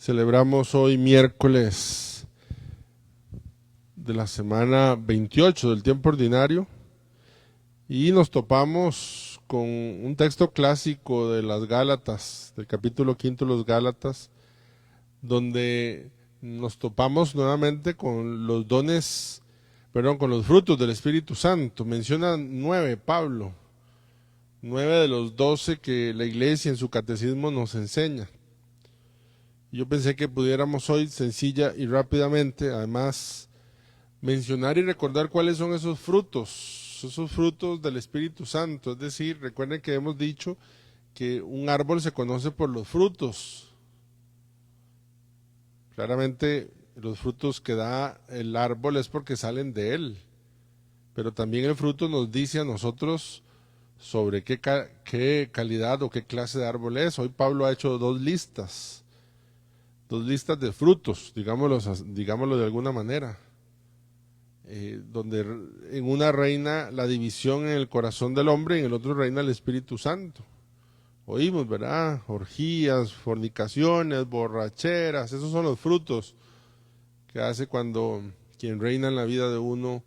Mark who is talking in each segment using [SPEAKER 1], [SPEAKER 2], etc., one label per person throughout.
[SPEAKER 1] Celebramos hoy miércoles de la semana 28 del tiempo ordinario y nos topamos con un texto clásico de las Gálatas, del capítulo quinto de los Gálatas, donde nos topamos nuevamente con los dones, con los frutos del Espíritu Santo. Menciona 9, Pablo, 9 de los 12 que la iglesia en su catecismo nos enseña. Yo pensé que pudiéramos hoy sencilla y rápidamente, además, mencionar y recordar cuáles son esos frutos del Espíritu Santo. Es decir, recuerden que hemos dicho que un árbol se conoce por los frutos. Claramente los frutos que da el árbol es porque salen de él, pero también el fruto nos dice a nosotros sobre qué calidad o qué clase de árbol es. Hoy Pablo ha hecho dos listas de frutos, digámoslo de alguna manera, donde en una reina la división en el corazón del hombre y en el otro reina el Espíritu Santo. Oímos, ¿verdad? Orgías, fornicaciones, borracheras, esos son los frutos que hace cuando quien reina en la vida de uno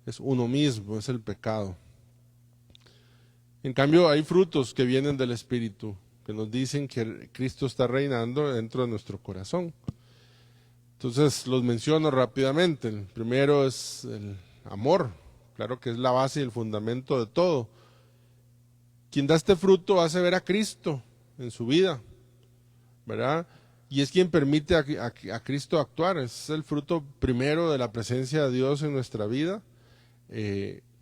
[SPEAKER 1] es uno mismo, es el pecado. En cambio, hay frutos que vienen del Espíritu, que nos dicen que Cristo está reinando dentro de nuestro corazón. Entonces los menciono rápidamente. El primero es el amor, claro que es la base y el fundamento de todo. Quien da este fruto hace ver a Cristo en su vida, ¿verdad? Y es quien permite a Cristo actuar, es el fruto primero de la presencia de Dios en nuestra vida.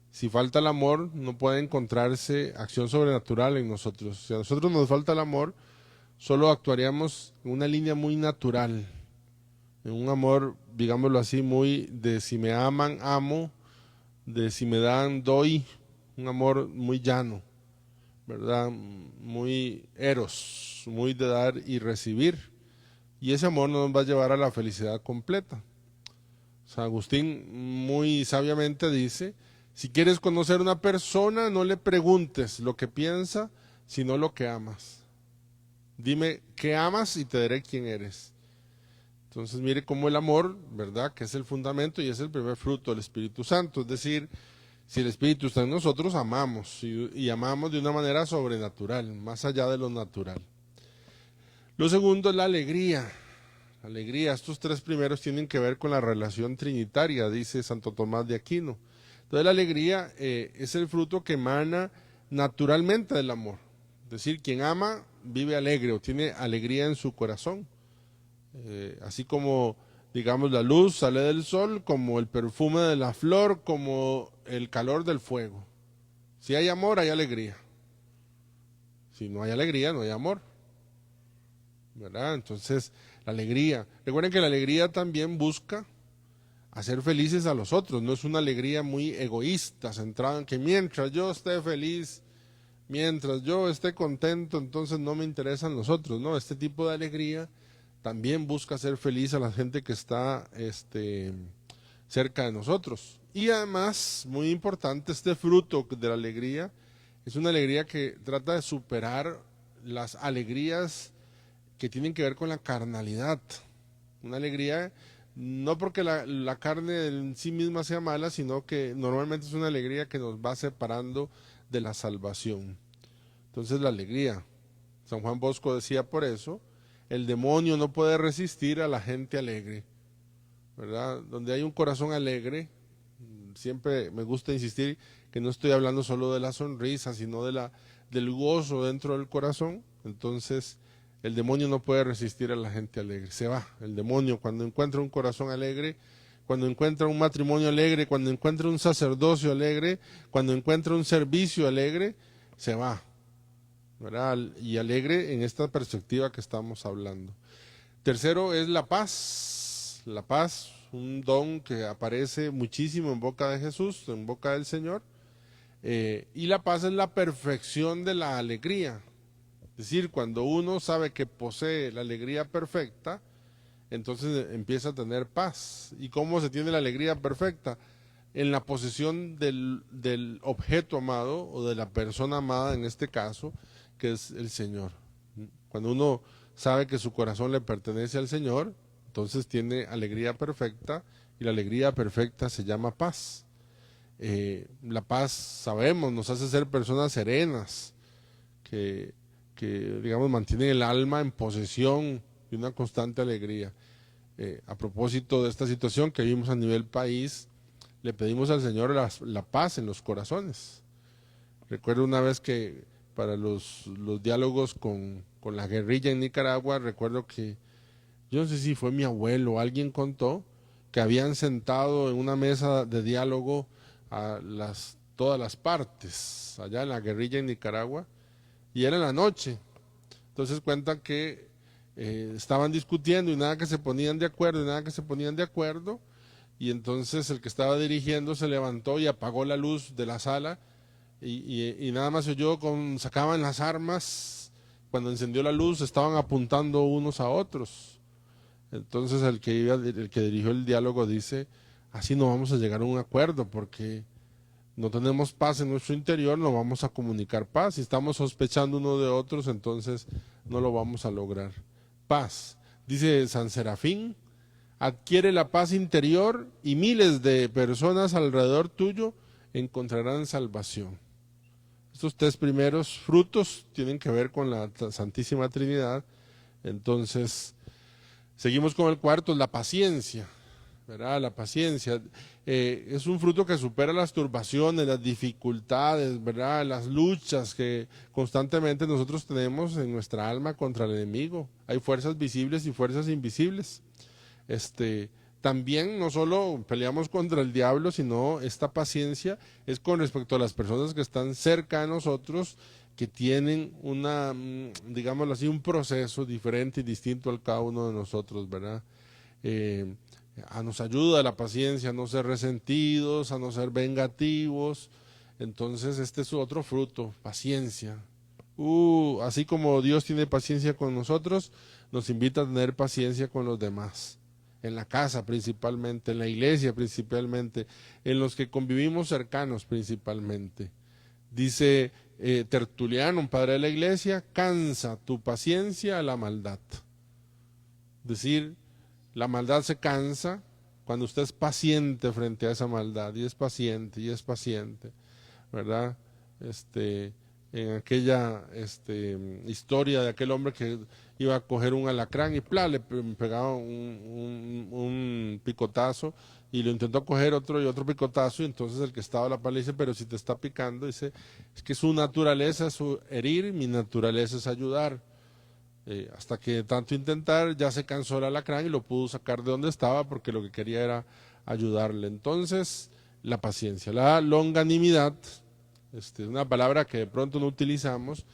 [SPEAKER 1] Si falta el amor, no puede encontrarse acción sobrenatural en nosotros. Si a nosotros nos falta el amor, solo actuaríamos en una línea muy natural, en un amor, digámoslo así, muy de si me aman, amo, de si me dan, doy, un amor muy llano, ¿verdad? Muy eros, muy de dar y recibir. Y ese amor no nos va a llevar a la felicidad completa. San Agustín muy sabiamente dice, si quieres conocer a una persona, no le preguntes lo que piensa, sino lo que amas. Dime qué amas y te diré quién eres. Entonces mire cómo el amor, ¿verdad? Que es el fundamento y es el primer fruto del Espíritu Santo. Es decir, si el Espíritu está en nosotros, amamos y amamos de una manera sobrenatural, más allá de lo natural. Lo segundo es la alegría. Alegría, estos tres primeros tienen que ver con la relación trinitaria, dice Santo Tomás de Aquino. Entonces la alegría es el fruto que emana naturalmente del amor. Es decir, quien ama vive alegre o tiene alegría en su corazón. Así como, digamos, la luz sale del sol, como el perfume de la flor, como el calor del fuego. Si hay amor, hay alegría. Si no hay alegría, no hay amor, ¿verdad? Entonces, la alegría. Recuerden que la alegría también busca hacer felices a los otros. No es una alegría muy egoísta, centrada en que mientras yo esté feliz, mientras yo esté contento, entonces no me interesan los otros. No, este tipo de alegría también busca hacer feliz a la gente que está cerca de nosotros. Y además, muy importante, este fruto de la alegría es una alegría que trata de superar las alegrías que tienen que ver con la carnalidad. Una alegría, no porque la carne en sí misma sea mala, sino que normalmente es una alegría que nos va separando de la salvación. Entonces la alegría, San Juan Bosco decía por eso, el demonio no puede resistir a la gente alegre, ¿verdad? Donde hay un corazón alegre, siempre me gusta insistir que no estoy hablando solo de la sonrisa, sino del gozo dentro del corazón. Entonces el demonio no puede resistir a la gente alegre, se va. El demonio cuando encuentra un corazón alegre, cuando encuentra un matrimonio alegre, cuando encuentra un sacerdocio alegre, cuando encuentra un servicio alegre, se va, ¿verdad? Y alegre en esta perspectiva que estamos hablando. Tercero es la paz, un don que aparece muchísimo en boca de Jesús, en boca del Señor, y la paz es la perfección de la alegría. Es decir, cuando uno sabe que posee la alegría perfecta, entonces empieza a tener paz. ¿Y cómo se tiene la alegría perfecta? En la posesión del objeto amado o de la persona amada en este caso, que es el Señor. Cuando uno sabe que su corazón le pertenece al Señor, entonces tiene alegría perfecta, y la alegría perfecta se llama paz. La paz, sabemos, nos hace ser personas serenas, que, digamos, mantienen el alma en posesión de una constante alegría. A propósito de esta situación que vimos a nivel país, le pedimos al Señor la paz en los corazones. Recuerdo una vez que para los diálogos con la guerrilla en Nicaragua, recuerdo que, yo no sé si fue mi abuelo o alguien contó, que habían sentado en una mesa de diálogo a todas las partes, allá en la guerrilla en Nicaragua, y era en la noche. Entonces cuentan que estaban discutiendo y nada que se ponían de acuerdo, y entonces el que estaba dirigiendo se levantó y apagó la luz de la sala, y nada más se oyó sacaban las armas. Cuando encendió la luz estaban apuntando unos a otros. Entonces el que dirigió el diálogo dice: así no vamos a llegar a un acuerdo, porque no tenemos paz en nuestro interior, no vamos a comunicar paz. Si estamos sospechando uno de otros, entonces no lo vamos a lograr. Paz, dice San Serafín, adquiere la paz interior y miles de personas alrededor tuyo encontrarán salvación. Estos tres primeros frutos tienen que ver con la Santísima Trinidad. Entonces, seguimos con el cuarto, la paciencia, ¿verdad? La paciencia es un fruto que supera las turbaciones, las dificultades, ¿verdad? Las luchas que constantemente nosotros tenemos en nuestra alma contra el enemigo. Hay fuerzas visibles y fuerzas invisibles. También no solo peleamos contra el diablo, sino esta paciencia es con respecto a las personas que están cerca de nosotros, que tienen digámoslo así, un proceso diferente y distinto al cada uno de nosotros, ¿verdad? Nos ayuda la paciencia a no ser resentidos, a no ser vengativos. Entonces este es otro fruto, paciencia. Así como Dios tiene paciencia con nosotros, nos invita a tener paciencia con los demás. En la casa principalmente, en la iglesia principalmente, en los que convivimos cercanos principalmente. Dice Tertuliano, un padre de la iglesia: cansa tu paciencia a la maldad. Es decir, la maldad se cansa cuando usted es paciente frente a esa maldad, y es paciente, ¿verdad? En aquella historia de aquel hombre que iba a coger un alacrán y le pegaba un picotazo, y lo intentó coger otro y otro picotazo, y entonces el que estaba a la par le dice: pero si te está picando, dice, es que su naturaleza es herir, mi naturaleza es ayudar. Hasta que de tanto intentar ya se cansó el alacrán y lo pudo sacar de donde estaba, porque lo que quería era ayudarle. Entonces, la paciencia, la longanimidad, una palabra que de pronto no utilizamos,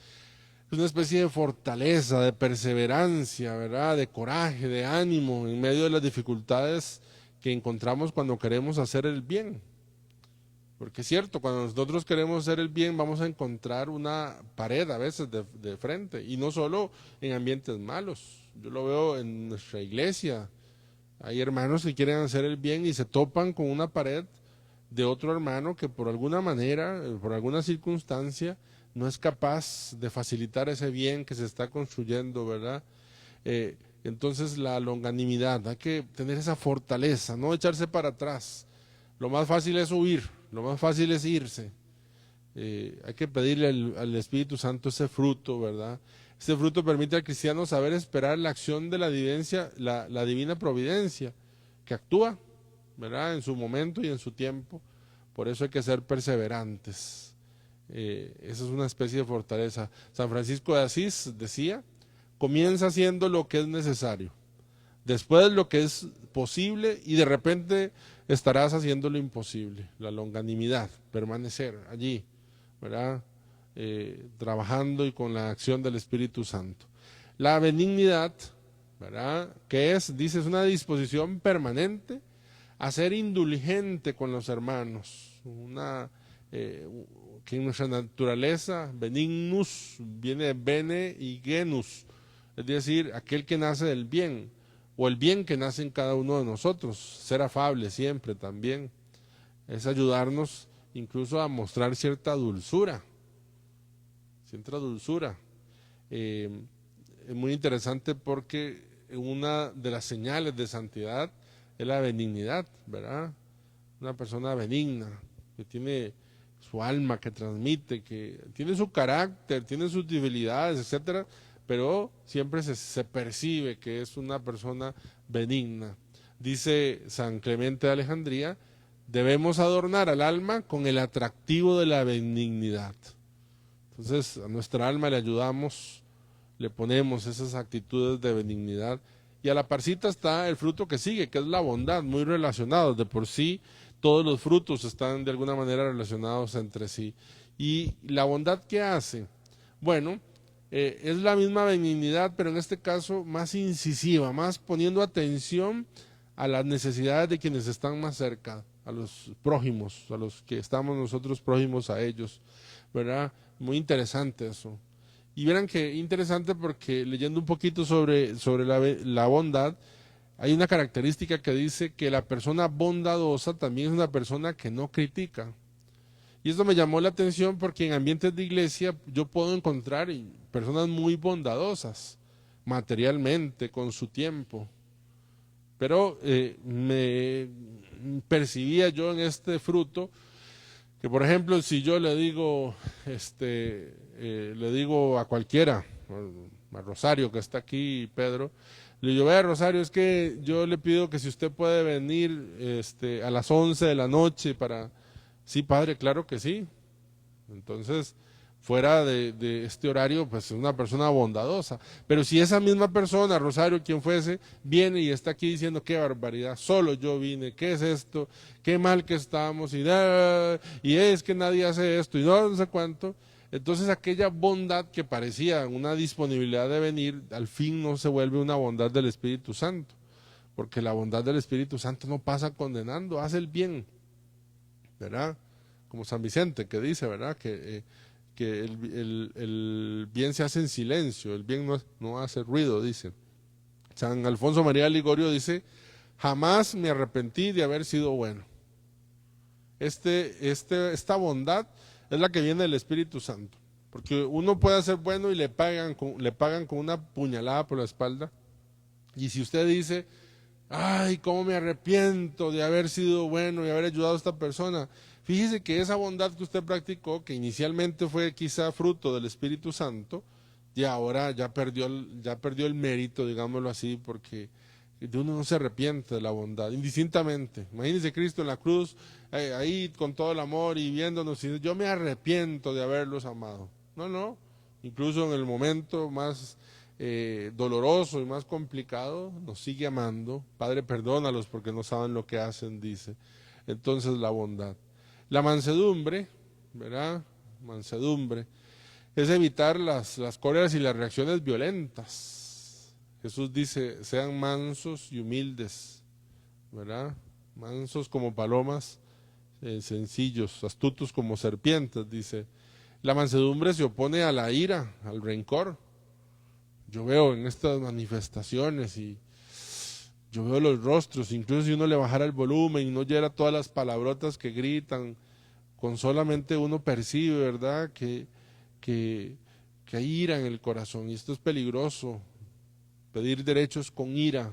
[SPEAKER 1] es una especie de fortaleza, de perseverancia, ¿verdad? De coraje, de ánimo en medio de las dificultades que encontramos cuando queremos hacer el bien. Porque es cierto, cuando nosotros queremos hacer el bien, vamos a encontrar una pared a veces de frente, y no solo en ambientes malos. Yo lo veo en nuestra iglesia. Hay hermanos que quieren hacer el bien y se topan con una pared de otro hermano que por alguna manera, por alguna circunstancia, no es capaz de facilitar ese bien que se está construyendo, ¿verdad? Entonces la longanimidad, hay que tener esa fortaleza, no echarse para atrás. Lo más fácil es huir, lo más fácil es irse. Hay que pedirle al Espíritu Santo ese fruto, ¿verdad? Este fruto permite al cristiano saber esperar la acción de la divina providencia, que actúa, ¿verdad?, en su momento y en su tiempo. Por eso hay que ser perseverantes. Esa es una especie de fortaleza. San Francisco de Asís decía: comienza haciendo lo que es necesario, después lo que es posible, y de repente estarás haciendo lo imposible. La longanimidad, permanecer allí, ¿verdad? Trabajando y con la acción del Espíritu Santo. La benignidad, ¿verdad?, que dice, es una disposición permanente a ser indulgente con los hermanos. Que en nuestra naturaleza, benignus, viene de bene y genus, es decir, aquel que nace del bien, o el bien que nace en cada uno de nosotros. Ser afable siempre también es ayudarnos incluso a mostrar cierta dulzura. es muy interesante porque una de las señales de santidad es la benignidad, ¿verdad? Una persona benigna, que tiene su alma, que transmite, que tiene su carácter, tiene sus debilidades, etcétera, pero siempre se percibe que es una persona benigna. Dice San Clemente de Alejandría, debemos adornar al alma con el atractivo de la benignidad. Entonces a nuestra alma le ayudamos, le ponemos esas actitudes de benignidad, y a la parcita está el fruto que sigue, que es la bondad, muy relacionados. De por sí todos los frutos están de alguna manera relacionados entre sí. ¿Y la bondad qué hace? Bueno, es la misma benignidad, pero en este caso más incisiva, más poniendo atención a las necesidades de quienes están más cerca, a los prójimos, a los que estamos nosotros prójimos a ellos, ¿verdad? Muy interesante eso. Y verán que interesante porque leyendo un poquito sobre la bondad, hay una característica que dice que la persona bondadosa también es una persona que no critica. Y esto me llamó la atención porque en ambientes de iglesia yo puedo encontrar personas muy bondadosas, materialmente, con su tiempo. Pero me percibía yo en este fruto que, por ejemplo, si yo le digo a cualquiera, a Rosario que está aquí, Pedro, le digo, vea Rosario, es que yo le pido que si usted puede venir a las 11 de la noche para... Sí, padre, claro que sí. Entonces, fuera de este horario, pues es una persona bondadosa. Pero si esa misma persona, Rosario, quien fuese, viene y está aquí diciendo, qué barbaridad, solo yo vine, ¿qué es esto? Qué mal que estamos, y es que nadie hace esto, y no sé cuánto. Entonces aquella bondad que parecía una disponibilidad de venir, al fin no se vuelve una bondad del Espíritu Santo, porque la bondad del Espíritu Santo no pasa condenando, hace el bien, ¿verdad? Como San Vicente que dice, ¿verdad? Que el bien se hace en silencio, el bien no hace ruido, dice. San Alfonso María de Ligorio dice, jamás me arrepentí de haber sido bueno. Esta bondad es la que viene del Espíritu Santo, porque uno puede ser bueno y le pagan con una puñalada por la espalda, y si usted dice, ay, cómo me arrepiento de haber sido bueno y haber ayudado a esta persona, fíjese que esa bondad que usted practicó, que inicialmente fue quizá fruto del Espíritu Santo, y ahora ya perdió el mérito, digámoslo así, porque de uno no se arrepiente de la bondad, indistintamente. Imagínese Cristo en la cruz, ahí con todo el amor y viéndonos, y yo me arrepiento de haberlos amado. No, incluso en el momento más doloroso y más complicado, nos sigue amando. Padre, perdónalos porque no saben lo que hacen, dice. Entonces la bondad. La mansedumbre, ¿verdad? Mansedumbre es evitar las cóleras y las reacciones violentas. Jesús dice, sean mansos y humildes, ¿verdad? Mansos como palomas, sencillos, astutos como serpientes, dice. La mansedumbre se opone a la ira, al rencor. Yo veo en estas manifestaciones y yo veo los rostros, incluso si uno le bajara el volumen y no oyera todas las palabrotas que gritan, con solamente uno percibe, ¿verdad? Que hay ira en el corazón, y esto es peligroso. Pedir derechos con ira,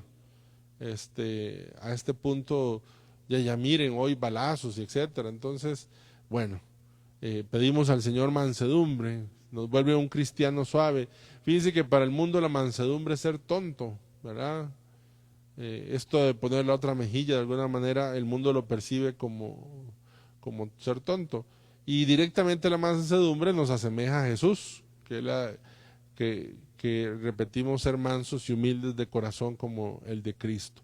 [SPEAKER 1] a este punto ya miren, hoy balazos y etcétera. Entonces, bueno, pedimos al Señor mansedumbre, nos vuelve un cristiano suave. Fíjense que para el mundo la mansedumbre es ser tonto, ¿verdad? Esto de poner la otra mejilla, de alguna manera el mundo lo percibe como ser tonto. Y directamente la mansedumbre nos asemeja a Jesús, que repetimos ser mansos y humildes de corazón como el de Cristo.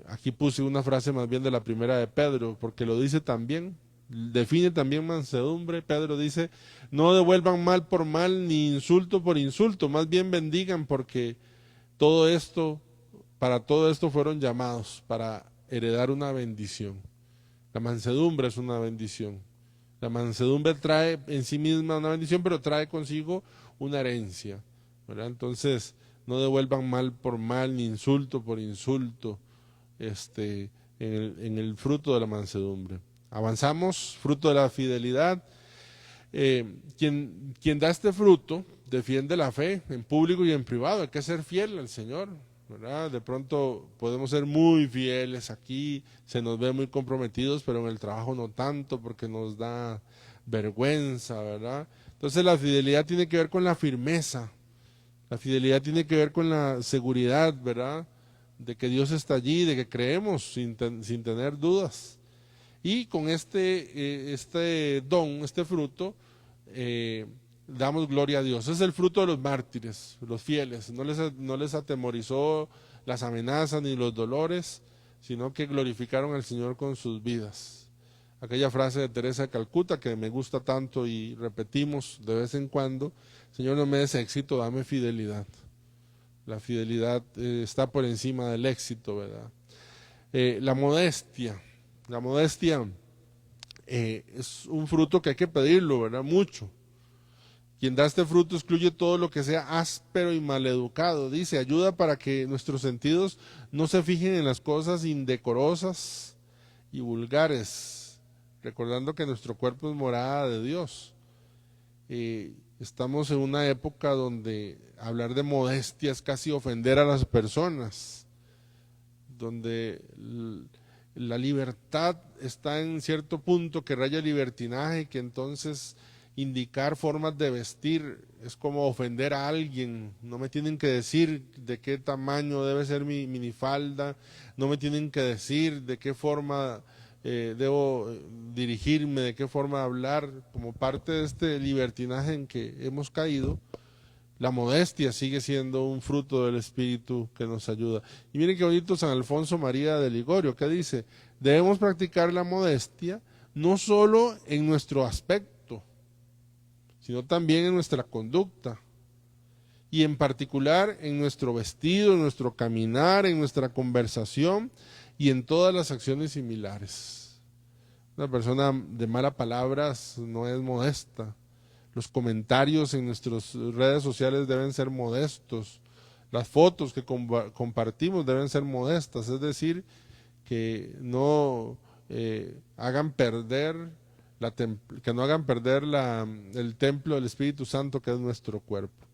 [SPEAKER 1] Aquí puse una frase más bien de la primera de Pedro, porque lo dice también, define también mansedumbre. Pedro dice, no devuelvan mal por mal ni insulto por insulto, más bien bendigan, porque para todo esto fueron llamados, para heredar una bendición. La mansedumbre es una bendición. La mansedumbre trae en sí misma una bendición, pero trae consigo una herencia, ¿verdad? Entonces, no devuelvan mal por mal, ni insulto por insulto, en el fruto de la mansedumbre. Avanzamos, fruto de la fidelidad. Quien da este fruto defiende la fe en público y en privado. Hay que ser fiel al Señor, ¿verdad? De pronto podemos ser muy fieles aquí, se nos ve muy comprometidos, pero en el trabajo no tanto porque nos da vergüenza, ¿verdad? Entonces la fidelidad tiene que ver con la firmeza, la fidelidad tiene que ver con la seguridad, ¿verdad? De que Dios está allí, de que creemos sin tener dudas. Y con este don, este fruto, damos gloria a Dios. Es el fruto de los mártires, los fieles. No les atemorizó las amenazas ni los dolores, sino que glorificaron al Señor con sus vidas. Aquella frase de Teresa de Calcuta que me gusta tanto y repetimos de vez en cuando: Señor, no me des éxito, dame fidelidad. La fidelidad está por encima del éxito, ¿verdad? La modestia es un fruto que hay que pedirlo, ¿verdad? Mucho. Quien da este fruto excluye todo lo que sea áspero y maleducado. Dice, ayuda para que nuestros sentidos no se fijen en las cosas indecorosas y vulgares, recordando que nuestro cuerpo es morada de Dios. Estamos en una época donde hablar de modestia es casi ofender a las personas, donde la libertad está en cierto punto que raya el libertinaje, que entonces indicar formas de vestir es como ofender a alguien. No me tienen que decir de qué tamaño debe ser mi minifalda, no me tienen que decir de qué forma debo dirigirme, de qué forma hablar. Como parte de este libertinaje en que hemos caído, la modestia sigue siendo un fruto del Espíritu que nos ayuda. Y miren qué bonito San Alfonso María de Ligorio, que dice: debemos practicar la modestia no solo en nuestro aspecto, sino también en nuestra conducta, y en particular en nuestro vestido, en nuestro caminar, en nuestra conversación y en todas las acciones similares. Una persona de malas palabras no es modesta. Los comentarios en nuestras redes sociales deben ser modestos. Las fotos que compartimos deben ser modestas, es decir, que no hagan perder el templo del Espíritu Santo, que es nuestro cuerpo.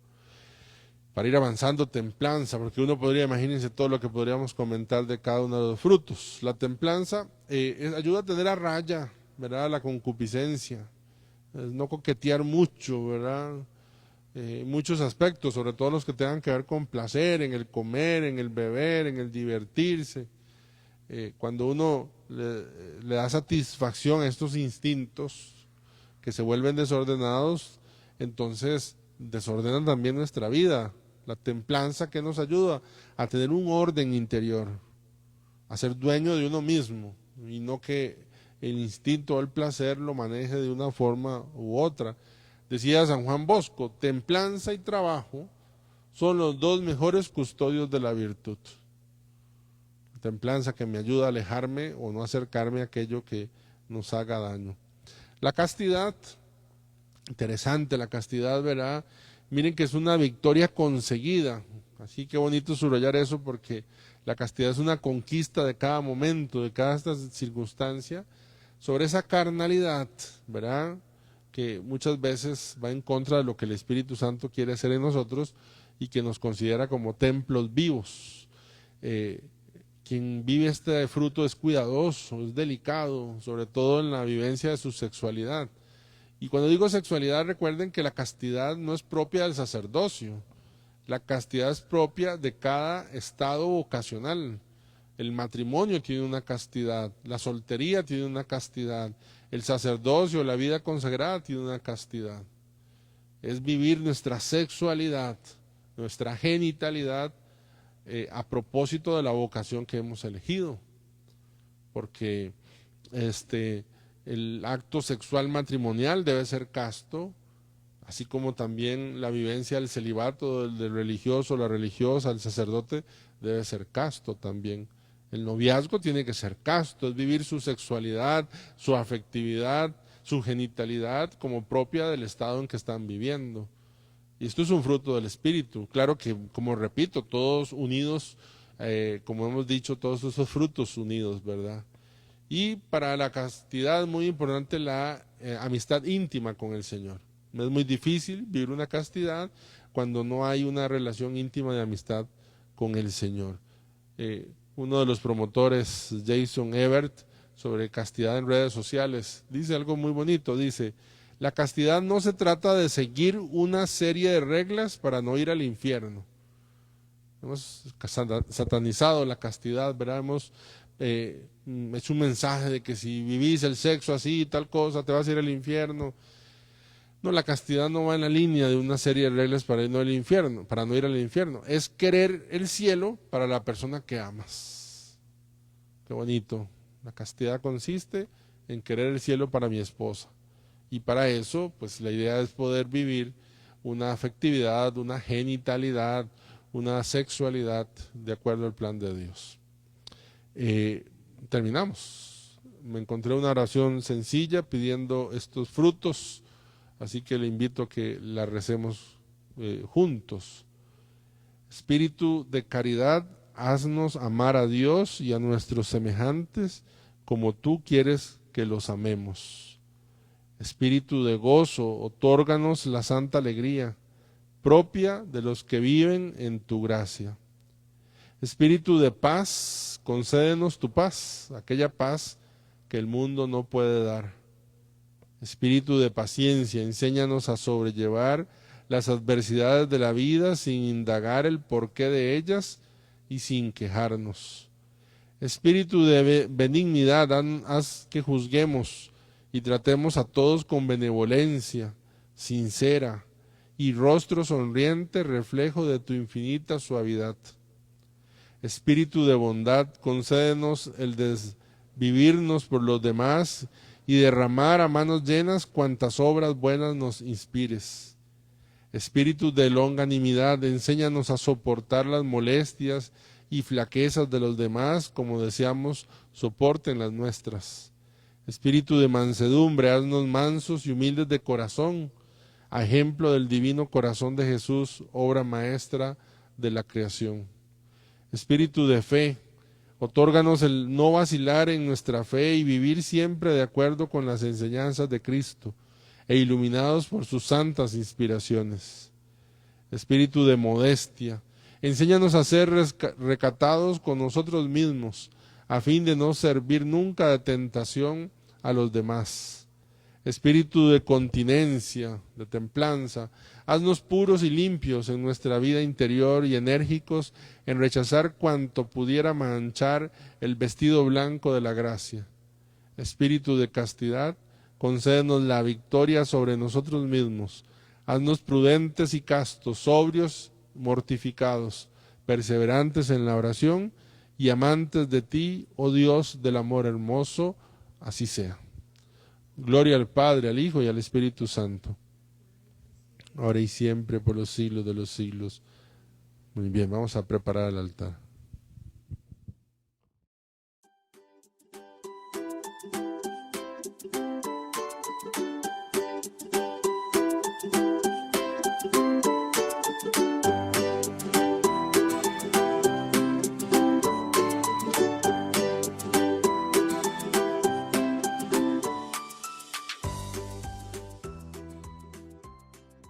[SPEAKER 1] Para ir avanzando, templanza, porque uno podría, imagínense todo lo que podríamos comentar de cada uno de los frutos. La templanza ayuda a tener a raya, ¿verdad?, la concupiscencia, no coquetear mucho, ¿verdad? Muchos aspectos, sobre todo los que tengan que ver con placer, en el comer, en el beber, en el divertirse. Cuando uno le da satisfacción a estos instintos que se vuelven desordenados, entonces desordenan también nuestra vida. La templanza que nos ayuda a tener un orden interior, a ser dueño de uno mismo, y no que el instinto o el placer lo maneje de una forma u otra. Decía San Juan Bosco: templanza y trabajo son los dos mejores custodios de la virtud. Templanza que me ayuda a alejarme o no acercarme a aquello que nos haga daño. La castidad, interesante, la castidad, ¿verdad? Miren que es una victoria conseguida. Así que bonito subrayar eso, porque la castidad es una conquista de cada momento, de cada circunstancia, sobre esa carnalidad, ¿verdad?, que muchas veces va en contra de lo que el Espíritu Santo quiere hacer en nosotros y que nos considera como templos vivos. Quien vive este fruto es cuidadoso, es delicado, sobre todo en la vivencia de su sexualidad. Y cuando digo sexualidad, recuerden que la castidad no es propia del sacerdocio. La castidad es propia de cada estado vocacional. El matrimonio tiene una castidad, la soltería tiene una castidad, el sacerdocio, la vida consagrada tiene una castidad. Es vivir nuestra sexualidad, nuestra genitalidad, a propósito de la vocación que hemos elegido. Porque el acto sexual matrimonial debe ser casto, así como también la vivencia del celibato del religioso, la religiosa, el sacerdote, debe ser casto también. El noviazgo tiene que ser casto, es vivir su sexualidad, su afectividad, su genitalidad como propia del estado en que están viviendo. Y esto es un fruto del Espíritu. Claro que, como repito, todos unidos, como hemos dicho, todos esos frutos unidos, ¿verdad? Y para la castidad es muy importante la amistad íntima con el Señor. Es muy difícil vivir una castidad cuando no hay una relación íntima de amistad con el Señor. Uno de los promotores, Jason Ebert, sobre castidad en redes sociales, dice algo muy bonito, dice: la castidad no se trata de seguir una serie de reglas para no ir al infierno. Hemos satanizado la castidad, ¿verdad? Hemos hecho un mensaje de que si vivís el sexo así y tal cosa, te vas a ir al infierno. No, la castidad no va en la línea de una serie de reglas para no ir al infierno. Es querer el cielo para la persona que amas. Qué bonito. La castidad consiste en querer el cielo para mi esposa. Y para eso, pues la idea es poder vivir una afectividad, una genitalidad, una sexualidad de acuerdo al plan de Dios. Terminamos. Me encontré una oración sencilla pidiendo estos frutos, así que le invito a que la recemos juntos. Espíritu de caridad, haznos amar a Dios y a nuestros semejantes como tú quieres que los amemos. Espíritu de gozo, otórganos la santa alegría propia de los que viven en tu gracia. Espíritu de paz, concédenos tu paz, aquella paz que el mundo no puede dar. Espíritu de paciencia, enséñanos a sobrellevar las adversidades de la vida sin indagar el porqué de ellas y sin quejarnos. Espíritu de benignidad, haz que juzguemos y tratemos a todos con benevolencia sincera y rostro sonriente, reflejo de tu infinita suavidad. Espíritu de bondad, concédenos el desvivirnos por los demás y derramar a manos llenas cuantas obras buenas nos inspires. Espíritu de longanimidad, enséñanos a soportar las molestias y flaquezas de los demás como deseamos soporten las nuestras. Espíritu de mansedumbre, haznos mansos y humildes de corazón, a ejemplo del divino corazón de Jesús, obra maestra de la creación. Espíritu de fe, otórganos el no vacilar en nuestra fe y vivir siempre de acuerdo con las enseñanzas de Cristo e iluminados por sus santas inspiraciones. Espíritu de modestia, enséñanos a ser recatados con nosotros mismos, a fin de no servir nunca de tentación a los demás. Espíritu de continencia, de templanza, haznos puros y limpios en nuestra vida interior y enérgicos en rechazar cuanto pudiera manchar el vestido blanco de la gracia. Espíritu de castidad, concédenos la victoria sobre nosotros mismos, haznos prudentes y castos, sobrios, mortificados, perseverantes en la oración y amantes de ti, oh Dios del amor hermoso, así sea. Gloria al Padre, al Hijo y al Espíritu Santo, ahora y siempre por los siglos de los siglos. Muy bien, vamos a preparar el altar.